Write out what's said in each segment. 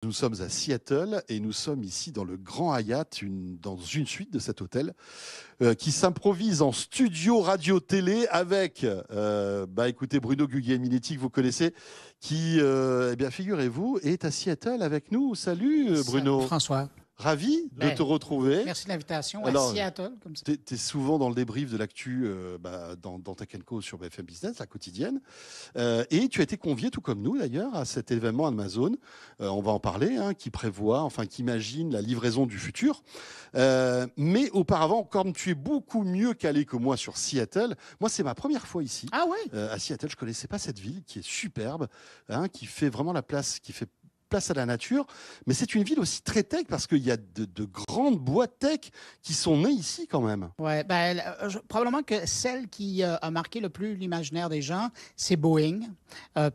Nous sommes à Seattle et nous sommes ici dans le Grand Hyatt, dans une suite de cet hôtel qui s'improvise en studio radio-télé avec, écoutez, Bruno Guglielminetti que vous connaissez, qui, figurez-vous, est à Seattle avec nous. Salut Bruno. Salut François. Ravi de te retrouver. Merci de l'invitation à Seattle. Tu es souvent dans le débrief de l'actu dans Tech & Co sur BFM Business, la quotidienne. Et tu as été convié, tout comme nous d'ailleurs, à cet événement Amazon. On va en parler, qui imagine la livraison du futur. Mais auparavant, comme tu es beaucoup mieux calé que moi sur Seattle, moi c'est ma première fois ici. Ah oui. À Seattle, je connaissais pas cette ville qui est superbe, qui fait vraiment la place, qui fait place à la nature, mais c'est une ville aussi très tech parce qu'il y a de grandes boîtes tech qui sont nées ici quand même. Oui, probablement que celle qui a marqué le plus l'imaginaire des gens, c'est Boeing,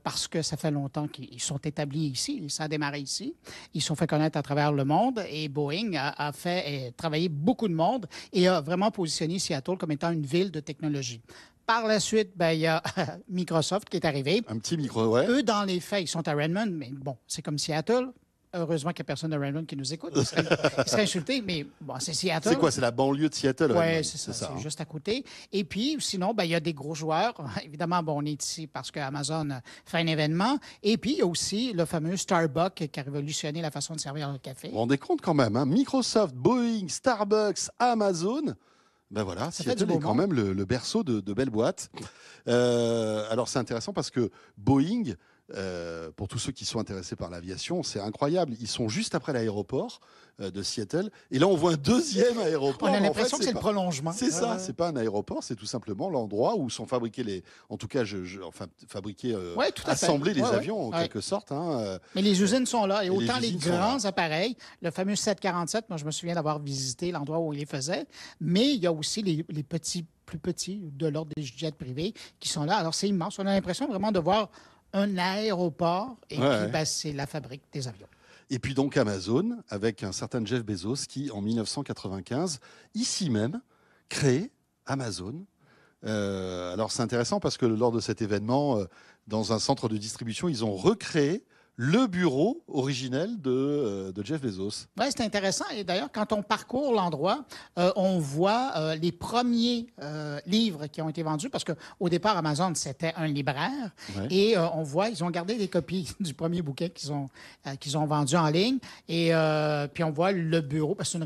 parce que ça fait longtemps qu'ils sont établis ici, ça a démarré ici, ils se sont fait connaître à travers le monde et Boeing a fait travailler beaucoup de monde et a vraiment positionné Seattle comme étant une ville de technologie. Par la suite, il y a Microsoft qui est arrivé. Un petit micro, ouais. Eux, dans les faits, ils sont à Redmond, mais bon, c'est comme Seattle. Heureusement qu'il n'y a personne de Redmond qui nous écoute. Il serait insulté, mais bon, c'est Seattle. C'est quoi? C'est la banlieue de Seattle? Oui, c'est ça. C'est juste à côté. Et puis, sinon, il y a des gros joueurs. Évidemment, on est ici parce qu'Amazon fait un événement. Et puis, il y a aussi le fameux Starbucks qui a révolutionné la façon de servir le café. Vous vous rendez compte quand même, hein? Microsoft, Boeing, Starbucks, Amazon... Ben voilà, Seattle est quand même le berceau de belles boîtes. Alors c'est intéressant parce que Boeing, pour tous ceux qui sont intéressés par l'aviation, c'est incroyable. Ils sont juste après l'aéroport de Seattle. Et là, on voit un deuxième aéroport. On a l'impression que c'est le prolongement. C'est ça, c'est pas un aéroport, c'est tout simplement l'endroit où sont fabriqués assemblés les avions en quelque sorte. Hein. Mais les usines sont là. Et autant les grands appareils, le fameux 747, moi je me souviens d'avoir visité l'endroit où ils les faisaient, mais il y a aussi les plus petits, de l'ordre des jets privés, qui sont là. Alors c'est immense. On a l'impression vraiment de voir un aéroport et puis c'est la fabrique des avions. Et puis donc Amazon, avec un certain Jeff Bezos qui, en 1995, ici même, crée Amazon. Alors c'est intéressant parce que lors de cet événement, dans un centre de distribution, ils ont recréé le bureau originel de Jeff Bezos. Oui, c'est intéressant. Et d'ailleurs, quand on parcourt l'endroit, on voit les premiers livres qui ont été vendus, parce qu'au départ, Amazon, c'était un libraire. Ouais. Et on voit, ils ont gardé des copies du premier bouquin qu'ils ont vendu en ligne. Et puis on voit le bureau, parce que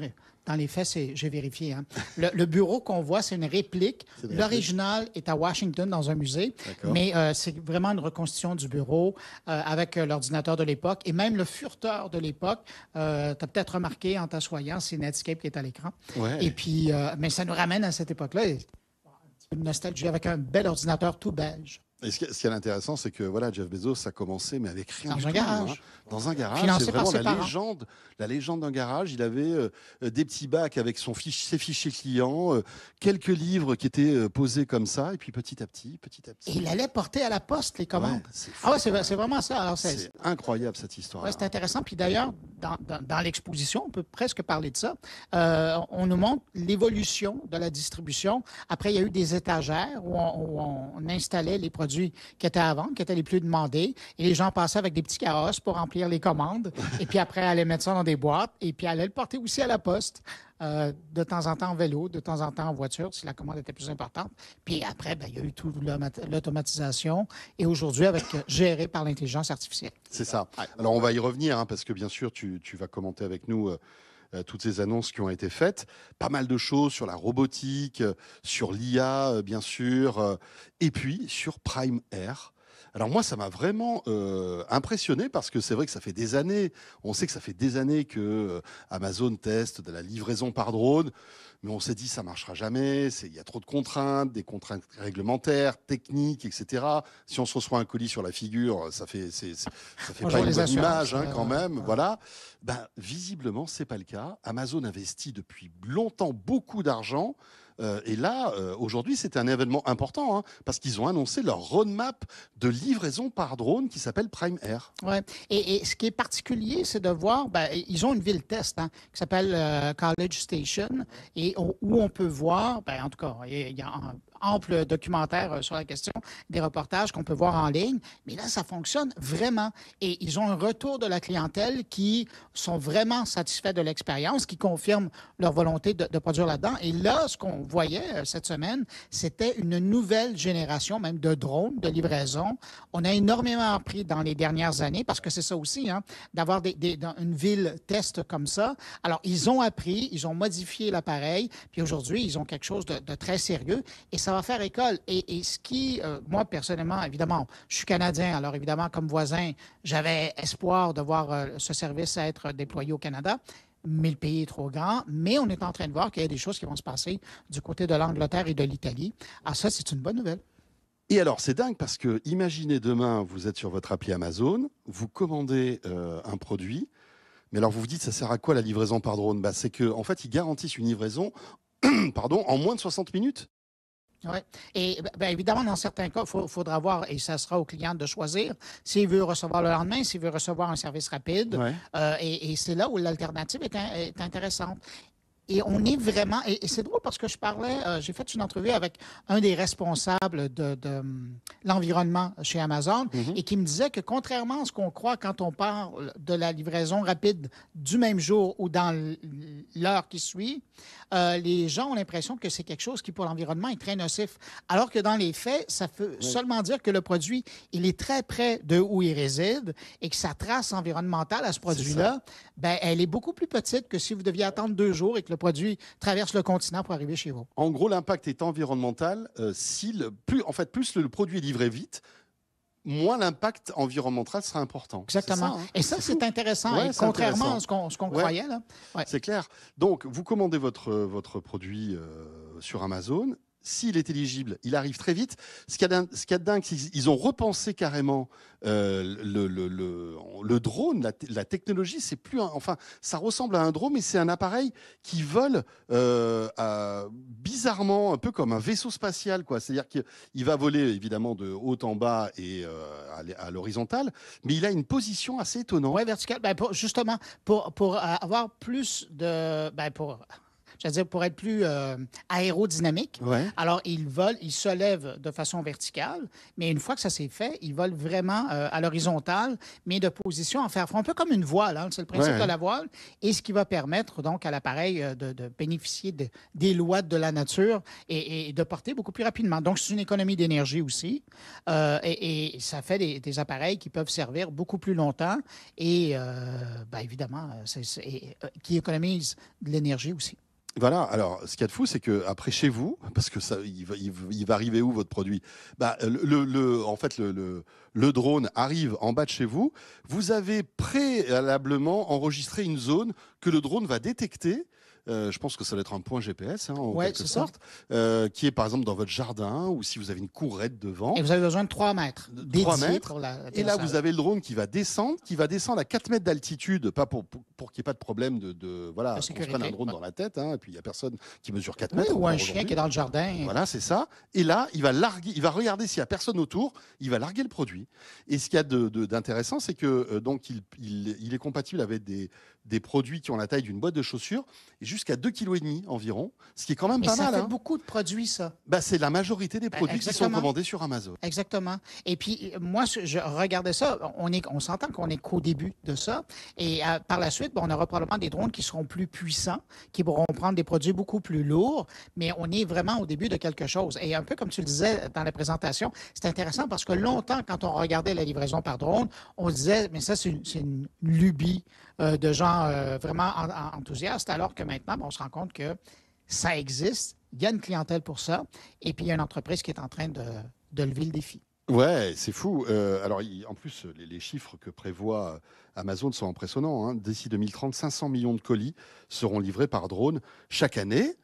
dans les faits, j'ai vérifié. Hein. Le bureau qu'on voit, c'est une réplique. L'original est à Washington, dans un musée. Mais c'est vraiment une reconstitution du bureau avec l'ordinateur de l'époque. Et même le furteur de l'époque, tu as peut-être remarqué en t'assoyant, c'est Netscape qui est à l'écran. Ouais. Et puis, mais ça nous ramène à cette époque-là. Une nostalgie avec un bel ordinateur tout beige. Et ce qui est intéressant, c'est que voilà, Jeff Bezos a commencé, mais avec rien du tout. Dans un garage. Financé c'est vraiment la légende d'un garage. Il avait des petits bacs avec ses fichiers clients, quelques livres qui étaient posés comme ça, et puis petit à petit. Et il allait porter à la poste les commandes. Ouais, c'est vraiment ça. Alors, c'est incroyable cette histoire. Ouais, c'est intéressant. Puis d'ailleurs, dans l'exposition, on peut presque parler de ça. On nous montre l'évolution de la distribution. Après, il y a eu des étagères où on installait les produits qui étaient à vendre, qui étaient les plus demandés. Et les gens passaient avec des petits carrosses pour remplir les commandes. Et puis après, allaient mettre ça dans des boîtes. Et puis allaient le porter aussi à la poste. De temps en temps en vélo, de temps en temps en voiture, si la commande était plus importante. Puis après, il y a eu toute l'automatisation. Et aujourd'hui, géré par l'intelligence artificielle. C'est ça. Alors, on va y revenir, hein, parce que bien sûr, tu vas commenter avec nous toutes ces annonces qui ont été faites. Pas mal de choses sur la robotique, sur l'IA, bien sûr, et puis sur Prime Air. Alors moi, ça m'a vraiment impressionné parce que c'est vrai que ça fait des années, on sait que ça fait des années que Amazon teste de la livraison par drone, mais on s'est dit ça marchera jamais, il y a trop de contraintes, des contraintes réglementaires, techniques, etc. Si on se reçoit un colis sur la figure, ça fait pas une bonne image quand même, voilà. Visiblement, c'est pas le cas. Amazon investit depuis longtemps beaucoup d'argent. Et là, aujourd'hui, c'est un événement important hein, parce qu'ils ont annoncé leur roadmap de livraison par drone qui s'appelle Prime Air. Oui. Et ce qui est particulier, c'est de voir, ils ont une ville test hein, qui s'appelle College Station et où on peut voir, en tout cas, il y a ample documentaire sur la question, des reportages qu'on peut voir en ligne. Mais là, ça fonctionne vraiment. Et ils ont un retour de la clientèle qui sont vraiment satisfaits de l'expérience, qui confirment leur volonté de produire là-dedans. Et là, ce qu'on voyait cette semaine, c'était une nouvelle génération, même de drones, de livraison. On a énormément appris dans les dernières années, parce que c'est ça aussi, hein, d'avoir dans une ville test comme ça. Alors, ils ont appris, ils ont modifié l'appareil, puis aujourd'hui, ils ont quelque chose de très sérieux, et ça va faire école. Et ce qui, moi, personnellement, évidemment, je suis Canadien, alors évidemment, comme voisin, j'avais espoir de voir ce service être déployé au Canada, mais le pays est trop grand. Mais on est en train de voir qu'il y a des choses qui vont se passer du côté de l'Angleterre et de l'Italie. Alors ça, c'est une bonne nouvelle. Et alors, c'est dingue parce que imaginez demain, vous êtes sur votre appli Amazon, vous commandez un produit, mais alors vous vous dites, ça sert à quoi la livraison par drone? Bah, c'est qu'en fait, ils garantissent une livraison pardon, en moins de 60 minutes. Oui. Et bien, évidemment, dans certains cas, il faudra voir, et ça sera au client de choisir, s'il veut recevoir le lendemain, s'il veut recevoir un service rapide. Ouais. Et c'est là où l'alternative est intéressante. Et on est vraiment, et c'est drôle parce que je parlais, j'ai fait une entrevue avec un des responsables de l'environnement chez Amazon et qui me disait que contrairement à ce qu'on croit quand on parle de la livraison rapide du même jour ou dans l'heure qui suit, les gens ont l'impression que c'est quelque chose qui pour l'environnement est très nocif. Alors que dans les faits, ça veut seulement dire que le produit, il est très près de où il réside et que sa trace environnementale à ce produit-là, ben, elle est beaucoup plus petite que si vous deviez attendre 2 jours et que le produit traverse le continent pour arriver chez vous. En gros, l'impact est environnemental. Plus le produit est livré vite, moins l'impact environnemental sera important. Exactement. Ça, hein. Et ça, c'est intéressant. Ouais, et c'est contrairement intéressant. à ce qu'on croyait. Là. Ouais. C'est clair. Donc, vous commandez votre produit sur Amazon. S'il est éligible, il arrive très vite. Ce qu'il y a de dingue, c'est qu'ils ont repensé carrément le drone, la technologie. C'est plus enfin, ça ressemble à un drone, mais c'est un appareil qui vole bizarrement, un peu comme un vaisseau spatial, quoi. C'est-à-dire qu'il va voler évidemment de haut en bas et à l'horizontale, mais il a une position assez étonnante. Oui, verticale. Ben, justement, pour avoir plus de... Ben, pour être plus aérodynamique. Ouais. Alors, il se lève de façon verticale, mais une fois que ça s'est fait, il vole vraiment à l'horizontale, mais de position en fer front, un peu comme une voile. Hein, c'est le principe de la voile, et ce qui va permettre donc à l'appareil de bénéficier des lois de la nature et de porter beaucoup plus rapidement. Donc, c'est une économie d'énergie aussi, et ça fait des appareils qui peuvent servir beaucoup plus longtemps et, bien évidemment, qui économisent de l'énergie aussi. Voilà, alors ce qu'il y a de fou, c'est qu'après chez vous, parce que ça, il va arriver où votre produit? Bah, en fait, le drone arrive en bas de chez vous, vous avez préalablement enregistré une zone que le drone va détecter. Je pense que ça va être un point GPS, hein, en quelque sorte, qui est par exemple dans votre jardin ou si vous avez une courette devant. Et vous avez besoin de 3 mètres. 3 mètres. Et là, vous avez le drone qui va descendre à 4 mètres d'altitude, pas pour qu'il n'y ait pas de problème voilà, on se prenne un drone dans la tête, hein, et puis il n'y a personne qui mesure 4 mètres. Ou un chien qui est dans le jardin. Voilà, c'est ça. Et là, il va regarder s'il n'y a personne autour, il va larguer le produit. Et ce qu'il y a d'intéressant, c'est que donc il est compatible avec des produits qui ont la taille d'une boîte de chaussures et jusqu'à 2,5 kg environ, ce qui est quand même pas mal. Ça fait beaucoup de produits, ça. Bah, c'est la majorité des produits qui sont commandés sur Amazon. Exactement. Et puis, moi, je regardais ça. On s'entend qu'on est qu'au début de ça. Et par la suite, on aura probablement des drones qui seront plus puissants, qui pourront prendre des produits beaucoup plus lourds. Mais on est vraiment au début de quelque chose. Et un peu comme tu le disais dans la présentation, c'est intéressant parce que longtemps, quand on regardait la livraison par drone, on disait, mais ça, c'est une lubie de gens vraiment enthousiastes, alors que maintenant, on se rend compte que ça existe, il y a une clientèle pour ça, et puis il y a une entreprise qui est en train de lever le défi. Ouais, c'est fou. Alors, en plus, les chiffres que prévoit Amazon sont impressionnants, hein. D'ici 2030, 500 millions de colis seront livrés par drone chaque année.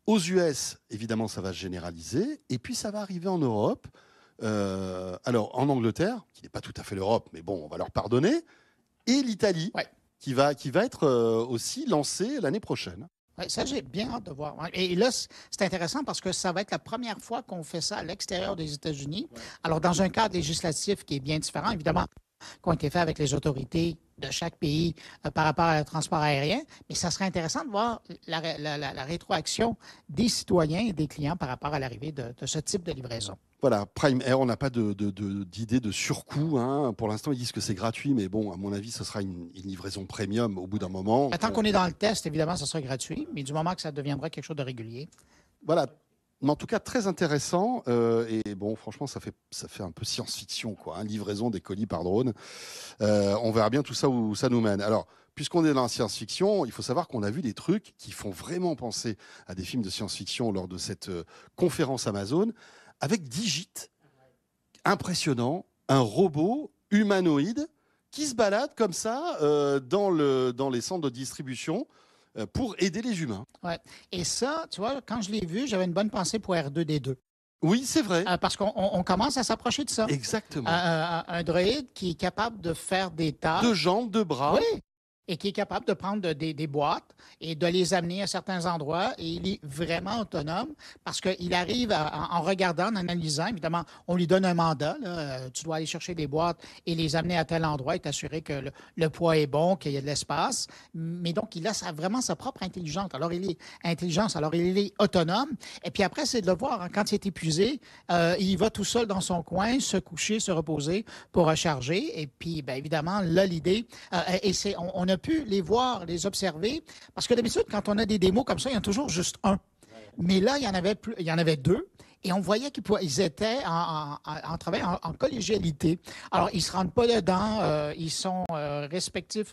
Aux US, évidemment, ça va se généraliser, et puis ça va arriver en Europe. Alors, en Angleterre, qui n'est pas tout à fait l'Europe, mais bon, on va leur pardonner, et l'Italie. Ouais. Qui va être aussi lancé l'année prochaine. Oui, ça, j'ai bien hâte de voir. Et là, c'est intéressant parce que ça va être la première fois qu'on fait ça à l'extérieur des États-Unis. Ouais. Alors, dans un cadre législatif qui est bien différent, évidemment, qui ont été faits avec les autorités de chaque pays par rapport à le transport aérien, mais ça serait intéressant de voir la rétroaction des citoyens et des clients par rapport à l'arrivée de ce type de livraison. Voilà, Prime Air, on n'a pas d'idée de surcoût. Hein. Pour l'instant, ils disent que c'est gratuit, mais bon, à mon avis, ce sera une livraison premium au bout d'un moment. Tant qu'on est dans le test, évidemment, ça sera gratuit, mais du moment que ça deviendra quelque chose de régulier. Voilà. Mais en tout cas, très intéressant. Et bon, franchement, ça fait un peu science-fiction, quoi. Hein, livraison des colis par drone. On verra bien tout ça où ça nous mène. Alors, puisqu'on est dans la science-fiction, il faut savoir qu'on a vu des trucs qui font vraiment penser à des films de science-fiction lors de cette conférence Amazon, avec Digit, impressionnant, un robot humanoïde qui se balade comme ça dans les centres de distribution pour aider les humains. Ouais. Et ça, tu vois, quand je l'ai vu, j'avais une bonne pensée pour R2D2. Oui, c'est vrai. Parce qu'on commence à s'approcher de ça. Exactement. Un droïde qui est capable de faire des tâches. De jambes, de bras. Oui. Et qui est capable de prendre des boîtes et de les amener à certains endroits. Et il est vraiment autonome parce qu'il arrive en regardant, en analysant. Évidemment, on lui donne un mandat. Là, tu dois aller chercher des boîtes et les amener à tel endroit et t'assurer que le poids est bon, qu'il y a de l'espace. Mais donc, il a vraiment sa propre intelligence. Alors, il est autonome. Et puis après, c'est de le voir. Hein, quand il est épuisé, il va tout seul dans son coin, se coucher, se reposer pour recharger. Et puis, bien évidemment, là, l'idée, on a pu les voir, les observer, parce que d'habitude, quand on a des démos comme ça, il y en a toujours juste un. Mais là, il y en avait deux. Et on voyait qu'ils étaient en travail en collégialité. Alors, ils ne se rendent pas dedans, ils sont respectueux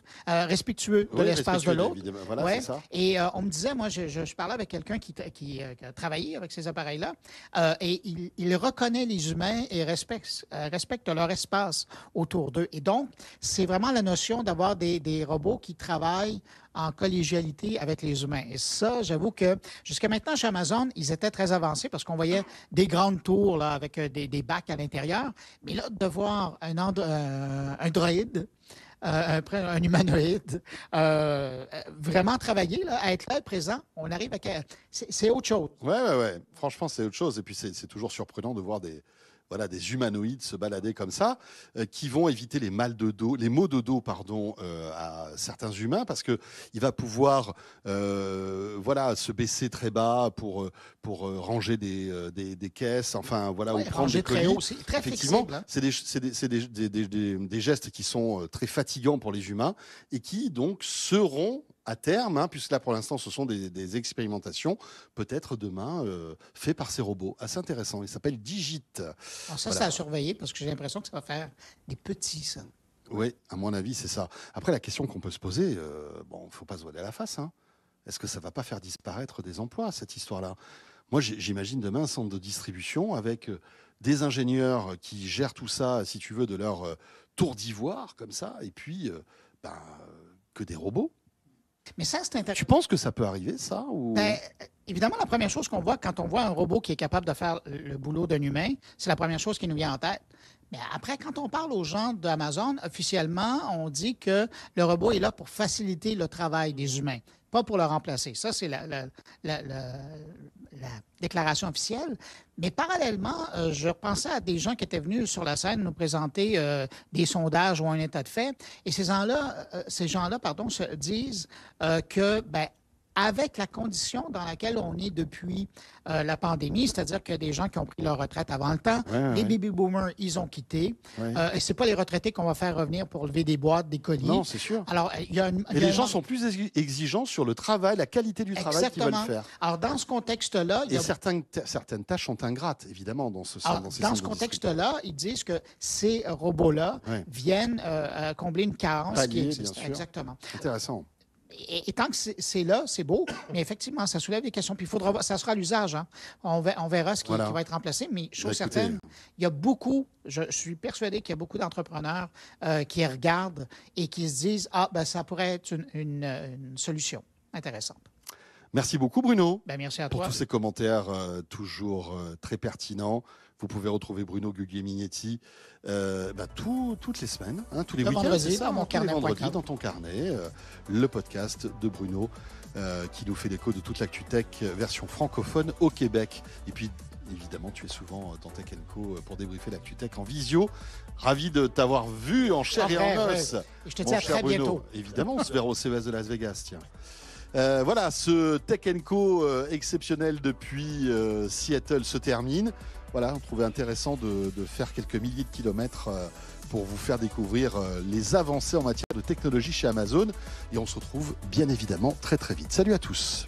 de l'espace de l'autre. Voilà, ouais. C'est ça. Et on me disait, moi, je parlais avec quelqu'un qui a travaillé avec ces appareils-là, et il reconnaît les humains et respecte leur espace autour d'eux. Et donc, c'est vraiment la notion d'avoir des robots qui travaillent en collégialité avec les humains. Et ça, j'avoue que jusqu'à maintenant, chez Amazon, ils étaient très avancés parce qu'on voyait des grandes tours là, avec des bacs à l'intérieur. Mais là, de voir un droïde, un humanoïde, vraiment travailler, là, à être là, présent, on arrive à... C'est autre chose. Ouais. Franchement, c'est autre chose. Et puis, c'est toujours surprenant de voir des humanoïdes se balader comme ça, qui vont éviter les maux de dos, à certains humains, parce que il va pouvoir, se baisser très bas pour ranger des caisses, enfin voilà, ou prendre des colis. Très haut, c'est très Effectivement, flexible. c'est des gestes qui sont très fatigants pour les humains et qui donc seront à terme, hein, puisque là pour l'instant ce sont des expérimentations, peut-être demain fait par ces robots. Assez intéressant. Il s'appelle Digit. Alors ça, c'est à surveiller parce que j'ai l'impression que ça va faire des petits, ça. Oui, à mon avis, c'est ça. Après, la question qu'on peut se poser, il ne faut pas se voiler la face. Hein. Est-ce que ça ne va pas faire disparaître des emplois, cette histoire-là? Moi, j'imagine demain un centre de distribution avec des ingénieurs qui gèrent tout ça, si tu veux, de leur tour d'ivoire, comme ça, et puis que des robots. Mais ça, c'est intéressant. Tu penses que ça peut arriver, ça ou... Évidemment, la première chose qu'on voit quand on voit un robot qui est capable de faire le boulot d'un humain, c'est la première chose qui nous vient en tête. Mais après, quand on parle aux gens d'Amazon, officiellement, on dit que le robot est là pour faciliter le travail des humains, pas pour le remplacer. Ça, c'est la déclaration officielle. Mais parallèlement, je pensais à des gens qui étaient venus sur la scène nous présenter des sondages ou un état de fait. Et ces gens-là, se disent que, avec la condition dans laquelle on est depuis la pandémie, c'est-à-dire que des gens qui ont pris leur retraite avant le temps, les baby boomers, ils ont quitté. Et c'est pas les retraités qu'on va faire revenir pour lever des boîtes, des colis. Non, c'est sûr. Alors, les gens sont plus exigeants sur le travail, la qualité du travail qu'ils veulent faire. Alors, dans ce contexte-là... certaines tâches sont ingrates, évidemment, dans ce sens. Dans ce contexte-là, ils disent que ces robots-là viennent combler une carence qui existe. Bien sûr. Exactement. Intéressant. Et tant que c'est là, c'est beau, mais effectivement, ça soulève des questions. Puis il faudra, ça sera à l'usage. Hein. On verra ce qui va être remplacé, mais chose certaine, il y a beaucoup, je suis persuadé qu'il y a beaucoup d'entrepreneurs qui regardent et qui se disent ça pourrait être une solution intéressante. Merci beaucoup, Bruno. Merci à toi. Pour tous ces commentaires toujours très pertinents. Vous pouvez retrouver Bruno Guglielminetti toutes les semaines, hein, tous les week-ends. Vendredi, dans mon carnet. Vendredi, dans ton carnet, le podcast de Bruno qui nous fait l'écho de toute l'actu tech version francophone au Québec. Et puis, évidemment, tu es souvent dans Tech Co pour débriefer l'ActuTech en visio. Ravi de t'avoir vu en chair et en os. Ouais. Je te dis à très bientôt. Évidemment, on se verra au CES de Las Vegas, tiens. Voilà, ce Tech Co exceptionnel depuis Seattle se termine. Voilà, on trouvait intéressant de faire quelques milliers de kilomètres pour vous faire découvrir les avancées en matière de technologie chez Amazon. Et on se retrouve bien évidemment très très vite. Salut à tous.